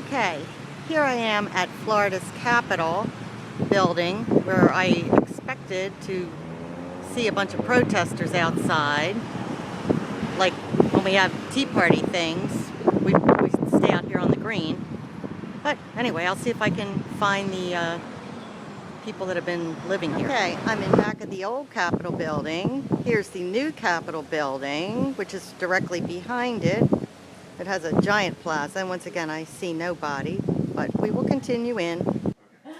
Okay, here I am at Florida's Capitol building where I expected to see a bunch of protesters outside. Like when we have Tea Party things, we stay out here on the green. But anyway, I'll see if I can find the people that have been living here. Okay, I'm in back of the old Capitol building. Here's the new Capitol building, which is directly behind it. It has a giant plaza, and once again, I see nobody, but we will continue in.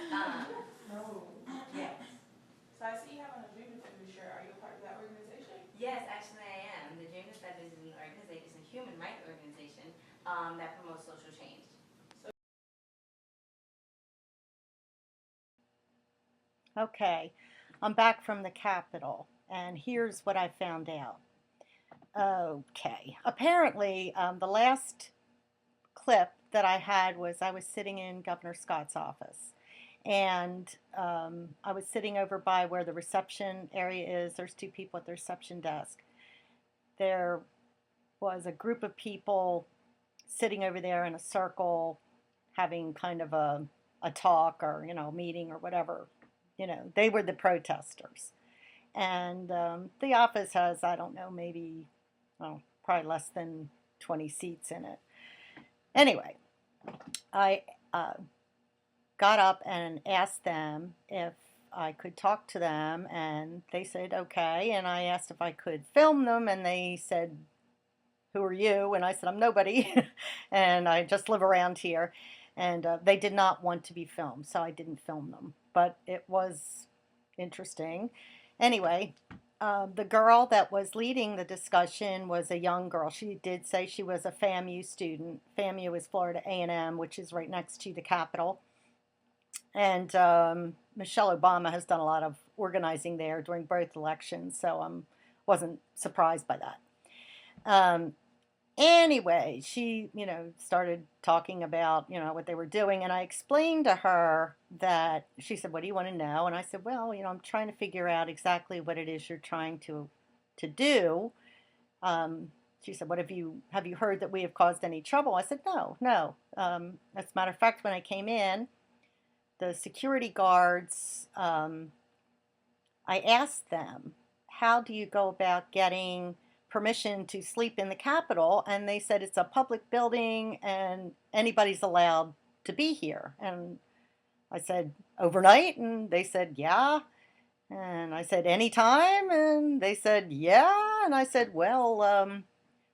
No. Yes. So I see you have on a Dream Defender shirt. Are you a part of that organization? Yes, actually I am. The Dream Defenders is an organization, a human rights organization that promotes social change. Okay, I'm back from the Capitol, and here's what I found out. Okay, apparently, the last clip that I had was I was sitting in Governor Scott's office. And I was sitting over by where the reception area is. There's two people at the reception desk. There was a group of people sitting over there in a circle having kind of a talk or, meeting or whatever. They were the protesters. And the office has, I don't know, maybe, probably less than 20 seats in it. Anyway, I got up and asked them if I could talk to them, and they said okay. And I asked if I could film them, and they said, "Who are you?" And I said, "I'm nobody, and I just live around here." And they did not want to be filmed, so I didn't film them. But it was interesting. Anyway, the girl that was leading the discussion was a young girl. She did say she was a FAMU student. FAMU is Florida A&M, which is right next to the Capitol. And Michelle Obama has done a lot of organizing there during both elections, so I wasn't surprised by that. Anyway, she, started talking about, what they were doing, and I explained to her that she said, "What do you want to know?" And I said, "Well, I'm trying to figure out exactly what it is you're trying to do." She said, have you heard that we have caused any trouble?" I said, "No, no. As a matter of fact, when I came in, the security guards, I asked them, how do you go about getting permission to sleep in the Capitol? And they said it's a public building and anybody's allowed to be here. And I said, overnight? And they said, yeah. And I said, anytime? And they said, yeah. And I said, well,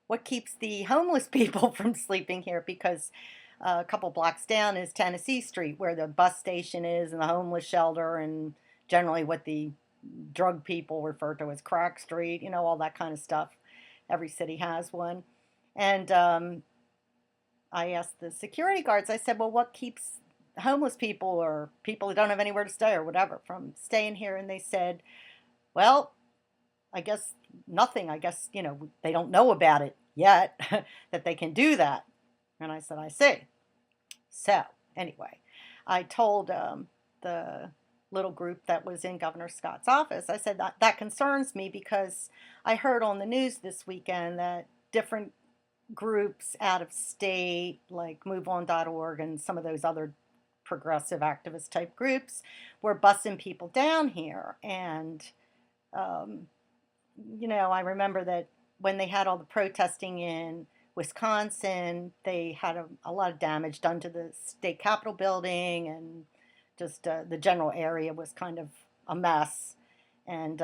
what keeps the homeless people from sleeping here? Because a couple blocks down is Tennessee Street, where the bus station is and the homeless shelter, and generally what the drug people refer to as crack street, all that kind of stuff. Every city has one. And I asked the security guards, I said, well, what keeps homeless people or people who don't have anywhere to stay or whatever from staying here? And they said, well, I guess nothing. I guess, they don't know about it yet, that they can do that. And I said, I see. So anyway, I told the little group that was in Governor Scott's office, I said that concerns me because I heard on the news this weekend that different groups out of state, like MoveOn.org and some of those other progressive activist type groups, were bussing people down here. And, I remember that when they had all the protesting in Wisconsin, they had a lot of damage done to the state capitol building, and just the general area was kind of a mess. And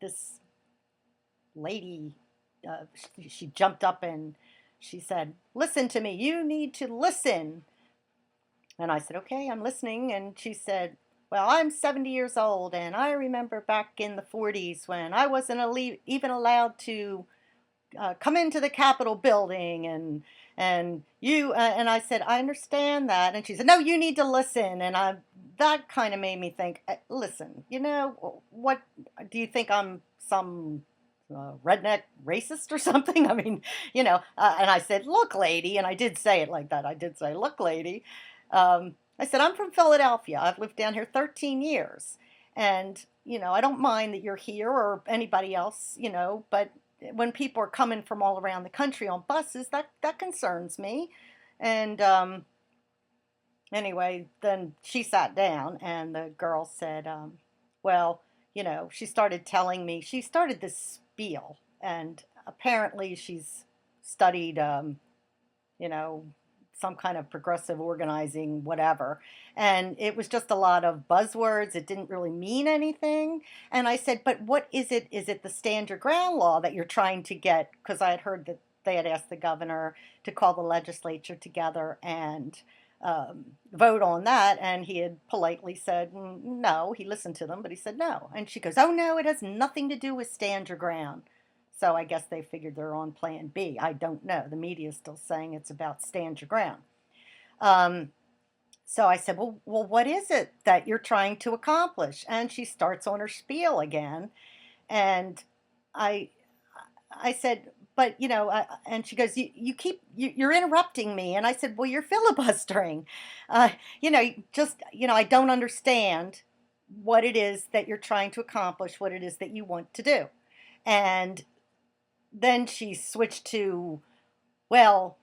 this lady, she jumped up and she said, "Listen to me, you need to listen." And I said, "Okay, I'm listening." And she said, "Well, I'm 70 years old, and I remember back in the 40s when I wasn't even allowed to come into the Capitol building, and you and I said, I understand that." And she said, "No, you need to listen." And that kind of made me think, listen, what do you think, I'm some redneck racist or something? I mean, and I said, "Look, lady," and I did say it like that. I did say, "Look, lady." I said, "I'm from Philadelphia. I've lived down here 13 years. And, I don't mind that you're here or anybody else, but when people are coming from all around the country on buses, that concerns me. And anyway, then she sat down, and the girl said, well, she started telling me, she started this spiel, and apparently she's studied, you know, some kind of progressive organizing, whatever. And it was just a lot of buzzwords. It didn't really mean anything. And I said, but what is it? Is it the stand your ground law that you're trying to get? Because I had heard that they had asked the governor to call the legislature together and vote on that. And he had politely said, no. He listened to them, but he said no. And she goes, oh, no, it has nothing to do with stand your ground. So I guess they figured they're on plan B. I don't know. The media is still saying it's about stand your ground. Um, so I said, well, what is it that you're trying to accomplish? And she starts on her spiel again. And I, I said, but and she goes, you're interrupting me. And I said, well, you're filibustering. Uh, I don't understand what it is that you're trying to accomplish, what it is that you want to do. And then she switched to, well,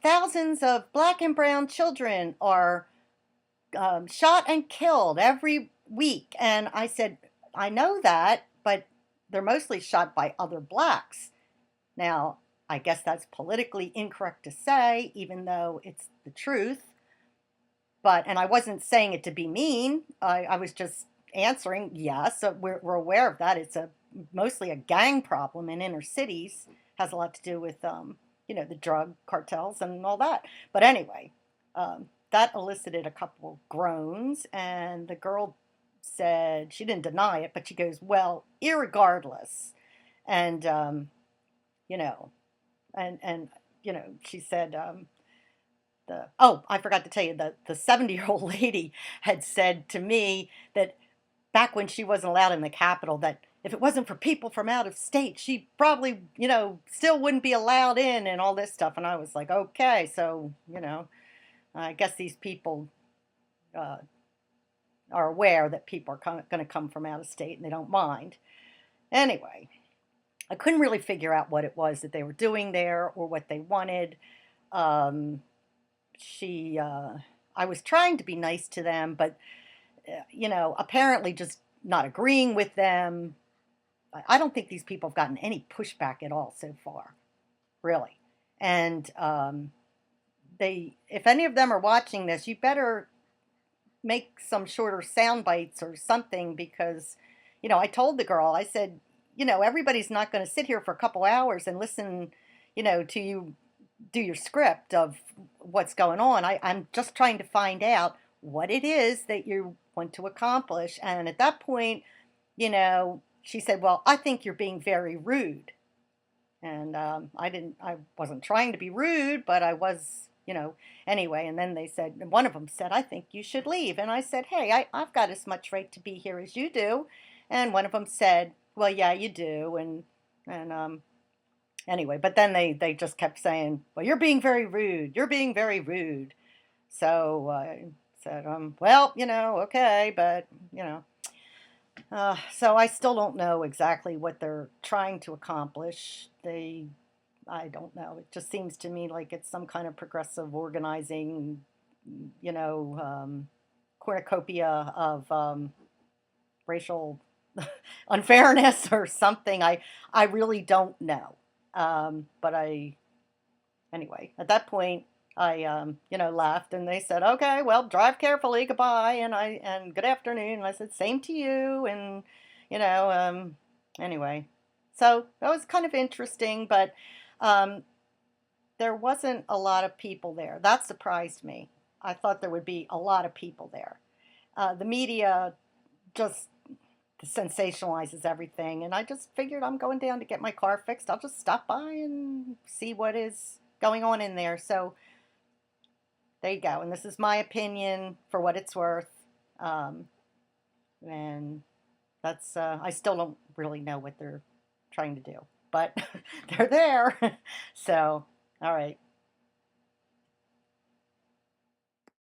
thousands of black and brown children are shot and killed every week. And I said, I know that, but they're mostly shot by other blacks. Now, I guess that's politically incorrect to say, even though it's the truth. And I wasn't saying it to be mean. I was just answering, yes, so we're aware of that. It's mostly a gang problem in inner cities. Has a lot to do with, the drug cartels and all that. But anyway, that elicited a couple groans, and the girl said, she didn't deny it, but she goes, well, irregardless. And, you know, and she said, I forgot to tell you that the 70-year-old lady had said to me that back when she wasn't allowed in the Capitol, that if it wasn't for people from out of state, she probably, still wouldn't be allowed in and all this stuff. And I was like, okay, so, I guess these people uh, are aware that people are going to come from out of state and they don't mind. Anyway, I couldn't really figure out what it was that they were doing there or what they wanted. Um, I was trying to be nice to them, but apparently just not agreeing with them. I don't think these people have gotten any pushback at all so far, really. And if any of them are watching this, you better make some shorter sound bites or something, because, I told the girl, I said, everybody's not going to sit here for a couple hours and listen, to you do your script of what's going on. I'm just trying to find out what it is that you want to accomplish. And at that point, she said, well, I think you're being very rude. And I wasn't trying to be rude, but I was, anyway. And then one of them said, I think you should leave. And I said, hey, I've got as much right to be here as you do. And one of them said, well, yeah, you do. And anyway, but then they just kept saying, well, you're being very rude. You're being very rude. So I said, well, okay, but, so I still don't know exactly what they're trying to accomplish. I don't know. It just seems to me like it's some kind of progressive organizing, cornucopia of racial unfairness or something. I really don't know. But anyway, at that point, I, left, and they said, okay, well, drive carefully, goodbye, and good afternoon. And I said, same to you. And, you know, um, anyway, so that was kind of interesting, but, um, there wasn't a lot of people there. That surprised me. I thought there would be a lot of people there. The media just sensationalizes everything, and I just figured I'm going down to get my car fixed. I'll just stop by and see what is going on in there. So there you go. And this is my opinion for what it's worth. Um, and that's I still don't really know what they're trying to do, but they're there. So all right.